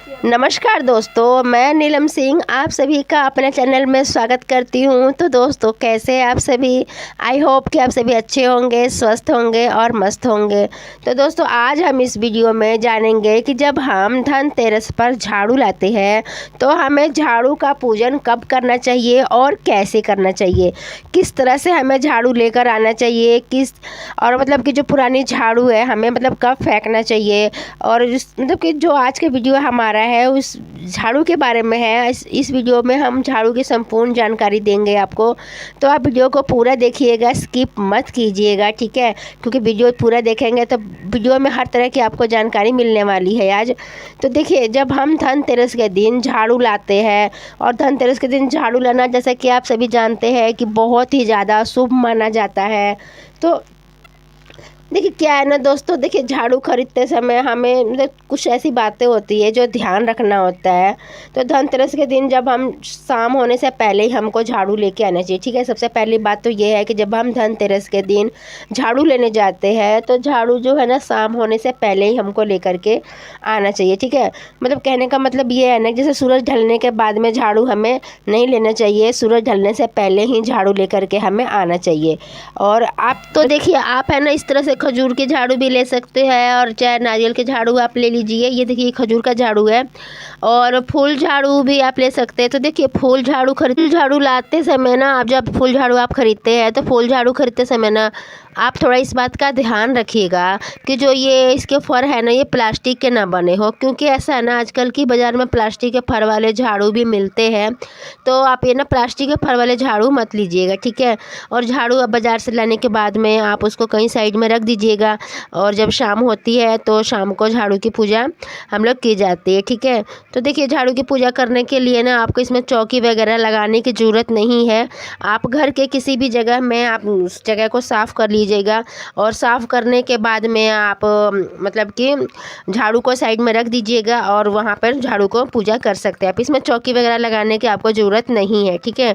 नमस्कार दोस्तों, मैं नीलम सिंह आप सभी का अपने चैनल में स्वागत करती हूं। तो दोस्तों, कैसे हैं आप सभी? आई होप कि आप सभी अच्छे होंगे, स्वस्थ होंगे और मस्त होंगे। तो दोस्तों, आज हम इस वीडियो में जानेंगे कि जब हम धनतेरस पर झाड़ू लाते हैं तो हमें झाड़ू का पूजन कब करना चाहिए और कैसे करना चाहिए, किस तरह से हमें झाड़ू लेकर आना चाहिए, और मतलब कि जो पुरानी झाड़ू है हमें मतलब कब फेंकना चाहिए, और मतलब कि जो आज के वीडियो हमारा है उस झाड़ू के बारे में है। इस वीडियो में हम झाड़ू की संपूर्ण जानकारी देंगे आपको। तो आप वीडियो को पूरा देखिएगा, स्किप मत कीजिएगा, ठीक है? क्योंकि वीडियो पूरा देखेंगे तो वीडियो में हर तरह की आपको जानकारी मिलने वाली है आज। तो देखिए, जब हम धनतेरस के दिन झाड़ू लाते हैं, और धनतेरस के दिन झाड़ू लाना जैसा कि आप सभी जानते हैं कि बहुत ही ज़्यादा शुभ माना जाता है। तो देखिए क्या है ना दोस्तों, देखिए झाड़ू खरीदते समय हमें मतलब कुछ ऐसी बातें होती है जो ध्यान रखना होता है। तो धनतेरस के दिन जब हम शाम होने से पहले ही हमको झाड़ू लेके आना चाहिए, ठीक है? सबसे पहली बात तो ये है कि जब हम धनतेरस के दिन झाड़ू लेने जाते हैं तो झाड़ू जो है ना शाम होने से पहले ही हमको लेकर के आना चाहिए, ठीक है? मतलब कहने का मतलब ये है ना, जैसे सूरज ढलने के बाद में झाड़ू हमें नहीं लेना चाहिए, सूरज ढलने से पहले ही झाड़ू लेकर के हमें आना चाहिए। और आप तो देखिए, आप है ना इस तरह से खजूर के झाड़ू भी ले सकते हैं, और चाहे नारियल के झाड़ू आप ले लीजिए। ये देखिए खजूर का झाड़ू है, और फूल झाड़ू भी आप ले सकते हैं। तो देखिए फूल झाड़ू लाते समय ना, आप जब फूल झाड़ू आप खरीदते हैं तो फूल झाड़ू खरीदते समय ना आप थोड़ा इस बात का ध्यान रखिएगा कि जो ये इसके फर है ना ये प्लास्टिक के ना बने हो, क्योंकि ऐसा है ना आजकल की बाज़ार में प्लास्टिक के फर वाले झाड़ू भी मिलते हैं। तो आप ये ना प्लास्टिक के फर वाले झाड़ू मत लीजिएगा, ठीक है? और झाड़ू अब बाज़ार से लाने के बाद में आप उसको कहीं साइड में रख दीजिएगा, और जब शाम होती है तो शाम को झाड़ू की पूजा हम लोग की जाती है, ठीक है? तो देखिए झाड़ू की पूजा करने के लिए ना आपको इसमें चौकी वगैरह लगाने की ज़रूरत नहीं है। आप घर के किसी भी जगह में आप उस जगह को साफ़ कर लीजिएगा, और साफ़ करने के बाद में आप मतलब कि झाड़ू को साइड में रख दीजिएगा, और वहाँ पर झाड़ू को पूजा कर सकते हैं आप। इसमें चौकी वगैरह लगाने की आपको ज़रूरत नहीं है, ठीक है?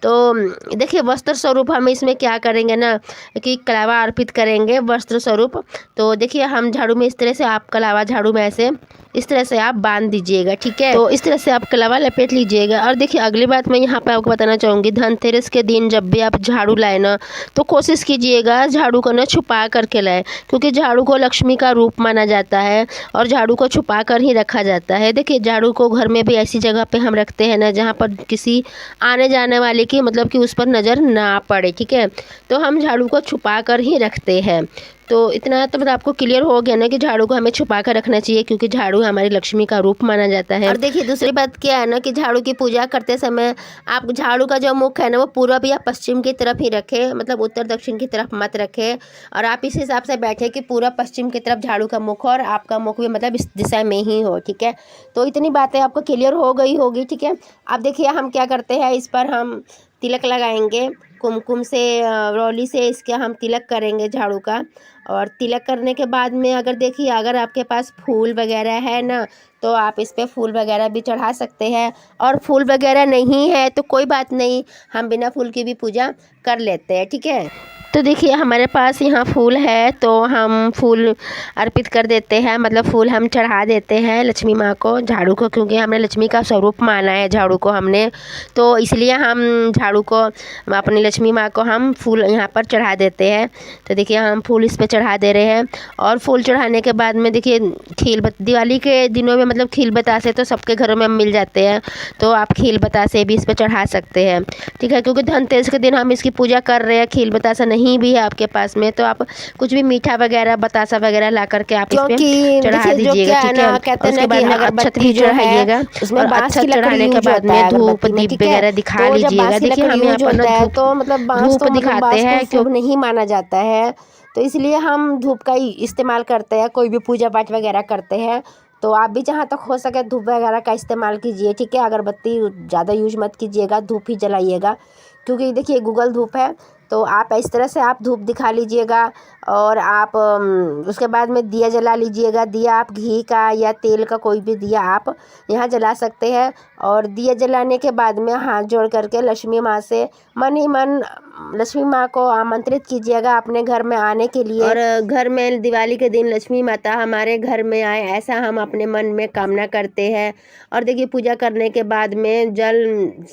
तो देखिए वस्त्र स्वरूप हम इसमें क्या करेंगे ना कि कलावा अर्पित करेंगे वस्त्र स्वरूप। तो देखिए हम झाड़ू में इस तरह से आप कलावा झाड़ू में ऐसे इस तरह से आप बांध दीजिएगा, ठीक है? तो इस तरह से आप कलावा लपेट लीजिएगा। और देखिए अगली बात मैं यहाँ पे आपको बताना चाहूँगी, धनतेरस के दिन जब भी आप झाड़ू लाए ना तो कोशिश कीजिएगा झाड़ू को ना छुपा करके लाए, क्योंकि झाड़ू को लक्ष्मी का रूप माना जाता है और झाड़ू को छुपा कर ही रखा जाता है। देखिए झाड़ू को घर में भी ऐसी जगह पे हम रखते हैं ना जहाँ पर किसी आने जाने वाले की मतलब कि उस पर नज़र ना पड़े, ठीक है? तो हम झाड़ू को छुपा कर ही रखते हैं। तो इतना तो मतलब आपको क्लियर हो गया ना कि झाड़ू को हमें छुपा कर रखना चाहिए, क्योंकि झाड़ू हमारी लक्ष्मी का रूप माना जाता है। और देखिए दूसरी बात क्या है ना कि झाड़ू की पूजा करते समय आप झाड़ू का जो मुख है ना वो पूरब या पश्चिम की तरफ ही रखें, मतलब उत्तर दक्षिण की तरफ मत रखें। और आप इस हिसाब से बैठे कि पूरब पश्चिम की तरफ झाड़ू का मुख हो और आपका मुख भी मतलब इस दिशा में ही हो, ठीक है? तो इतनी बातें आपको क्लियर हो गई होगी, ठीक है? अब देखिए हम क्या करते हैं, इस पर हम तिलक लगाएंगे कुमकुम से, रोली से इसका हम तिलक करेंगे झाड़ू का। और तिलक करने के बाद में अगर देखिए अगर आपके पास फूल वगैरह है ना तो आप इस पे फूल वगैरह भी चढ़ा सकते हैं, और फूल वगैरह नहीं है तो कोई बात नहीं, हम बिना फूल की भी पूजा कर लेते हैं, ठीक है? तो देखिए हमारे पास यहाँ फूल है तो हम फूल अर्पित कर देते हैं, मतलब फूल हम चढ़ा देते हैं लक्ष्मी माँ को, झाड़ू को, क्योंकि हमने लक्ष्मी का स्वरूप माना है झाड़ू को हमने। तो इसलिए हम झाड़ू को अपनी लक्ष्मी माँ को हम फूल यहाँ पर चढ़ा देते हैं। तो देखिए हम फूल इस पर चढ़ा दे रहे हैं। और फूल चढ़ाने के बाद में देखिए दिवाली के दिनों में मतलब खील बतासे तो सबके घरों में मिल जाते हैं, तो आप खील बतासे भी इस पर चढ़ा सकते हैं, ठीक है? क्योंकि धनतेरस के दिन हम इसकी पूजा कर रहे हैं, खील बतासा नहीं भी है आपके पास में तो आप कुछ भी मीठा वगैरह बतासा वगैरह ला करके आप इस पे चढ़ा दीजिएगा, ठीक है? उसके बाद में अक्षत भी चढ़ाइएगा, और अक्षत चढ़ाने के बाद में धूप दीप वगैरह दिखा लीजिएगा। देखिए हम यहाँ पर तो मतलब बांस धूप दिखाते हैं शुभ नहीं माना जाता है, तो इसलिए हम धूप का ही इस्तेमाल करते हैं कोई भी पूजा पाठ वगैरह करते हैं। तो आप भी जहाँ तक हो सके धूप वगैरह का इस्तेमाल कीजिए, ठीक है? अगरबत्ती ज़्यादा यूज मत कीजिएगा, धूप ही जलाइएगा, क्योंकि देखिए गूगल धूप है तो आप इस तरह से आप धूप दिखा लीजिएगा। और आप उसके बाद में दिया जला लीजिएगा। दिया आप घी का या तेल का कोई भी दिया आप यहाँ जला सकते हैं। और दिया जलाने के बाद में हाथ जोड़ करके लक्ष्मी माँ से मन ही मन लक्ष्मी माँ को आमंत्रित कीजिएगा अपने घर में आने के लिए। और घर में दिवाली के दिन लक्ष्मी माता हमारे घर में आए, ऐसा हम अपने मन में कामना करते हैं। और देखिए, पूजा करने के बाद में जल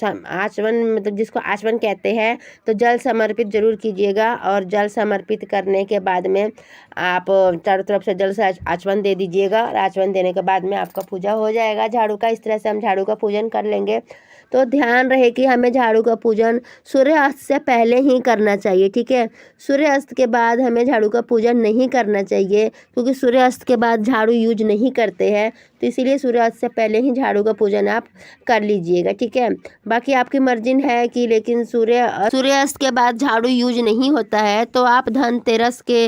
आचमन, मतलब जिसको आचमन कहते हैं, तो जल समर्पित जरूर कीजिएगा। और जल समर्पित करने के बाद में आप चारों तरफ से जल से आचमन दे दीजिएगा। और आचमन देने के बाद में आपका पूजा हो जाएगा झाड़ू का। इस तरह से हम झाड़ू का पूजन कर लेंगे। तो ध्यान रहे कि हमें झाड़ू का पूजन सूर्यास्त से पहले ही करना चाहिए, ठीक है। सूर्यास्त के बाद हमें झाड़ू का पूजन नहीं करना चाहिए, क्योंकि सूर्यास्त के बाद झाड़ू यूज नहीं करते हैं। तो इसीलिए सूर्यास्त से पहले ही झाड़ू का पूजन आप कर लीजिएगा, ठीक है। बाकी आपकी मर्जी है कि लेकिन सूर्यास्त के बाद झाड़ू यूज नहीं होता है, तो आप धनतेरस के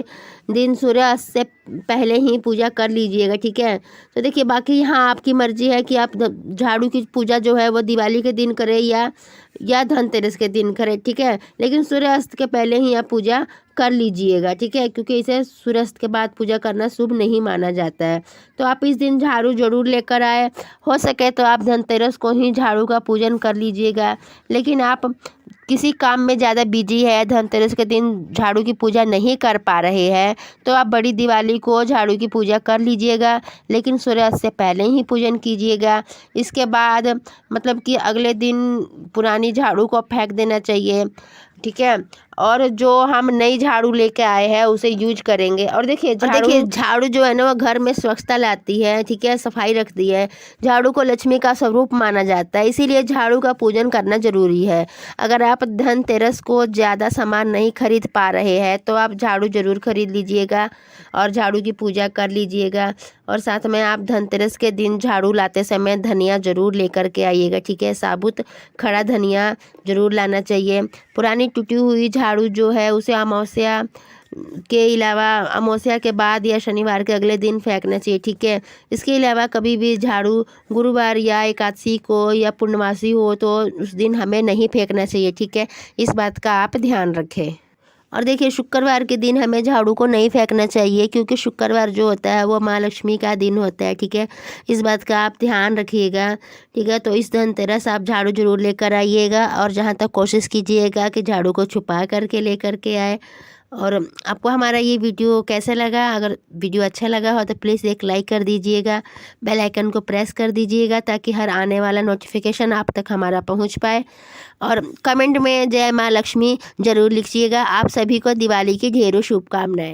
दिन सूर्यास्त से पहले ही पूजा कर लीजिएगा, ठीक है। तो देखिए, बाकी यहाँ आपकी मर्जी है कि आप झाड़ू की पूजा जो है वो दिवाली के दिन करें या धनतेरस के दिन करें, ठीक है। लेकिन सूर्यास्त के पहले ही आप पूजा कर लीजिएगा, ठीक है, क्योंकि इसे सूर्यास्त के बाद पूजा करना शुभ नहीं माना जाता है। तो आप इस दिन झाड़ू जरूर लेकर आए। हो सके तो आप धनतेरस को ही झाड़ू का पूजन कर लीजिएगा। लेकिन आप किसी काम में ज़्यादा बिजी है, धनतेरस के दिन झाड़ू की पूजा नहीं कर पा रहे हैं, तो आप बड़ी दिवाली को झाड़ू की पूजा कर लीजिएगा। लेकिन सूर्यास्त से पहले ही पूजन कीजिएगा। इसके बाद मतलब कि अगले दिन पुरानी झाड़ू को फेंक देना चाहिए, ठीक है। और जो हम नई झाड़ू लेके आए हैं उसे यूज करेंगे। और देखिए, झाड़ू जो है ना वो घर में स्वच्छता लाती है, ठीक है, सफाई रखती है। झाड़ू को लक्ष्मी का स्वरूप माना जाता है, इसीलिए झाड़ू का पूजन करना जरूरी है। अगर आप धनतेरस को ज़्यादा सामान नहीं खरीद पा रहे हैं तो आप झाड़ू जरूर खरीद लीजिएगा और झाड़ू की पूजा कर लीजिएगा। और साथ में आप धनतेरस के दिन झाड़ू लाते समय धनिया जरूर लेकर के आइएगा, ठीक है। साबुत खड़ा धनिया जरूर लाना चाहिए। पुरानी टूटी हुई झाड़ू जो है उसे अमावस्या के अलावा अमावस्या के बाद या शनिवार के अगले दिन फेंकना चाहिए, ठीक है। इसके अलावा कभी भी झाड़ू गुरुवार या एकादशी को या पूर्णमासी हो तो उस दिन हमें नहीं फेंकना चाहिए, ठीक है। इस बात का आप ध्यान रखें। और देखिए, शुक्रवार के दिन हमें झाड़ू को नहीं फेंकना चाहिए, क्योंकि शुक्रवार जो होता है वो माँ लक्ष्मी का दिन होता है, ठीक है। इस बात का आप ध्यान रखिएगा, ठीक है। तो इस धनतेरस आप झाड़ू जरूर लेकर आइएगा। और जहाँ तक कोशिश कीजिएगा कि झाड़ू को छुपा करके लेकर के आए। और आपको हमारा ये वीडियो कैसा लगा? अगर वीडियो अच्छा लगा हो तो प्लीज़ एक लाइक कर दीजिएगा, बेल आइकन को प्रेस कर दीजिएगा, ताकि हर आने वाला नोटिफिकेशन आप तक हमारा पहुंच पाए। और कमेंट में जय माँ लक्ष्मी ज़रूर लिखिएगा। आप सभी को दिवाली की ढेरों शुभकामनाएं।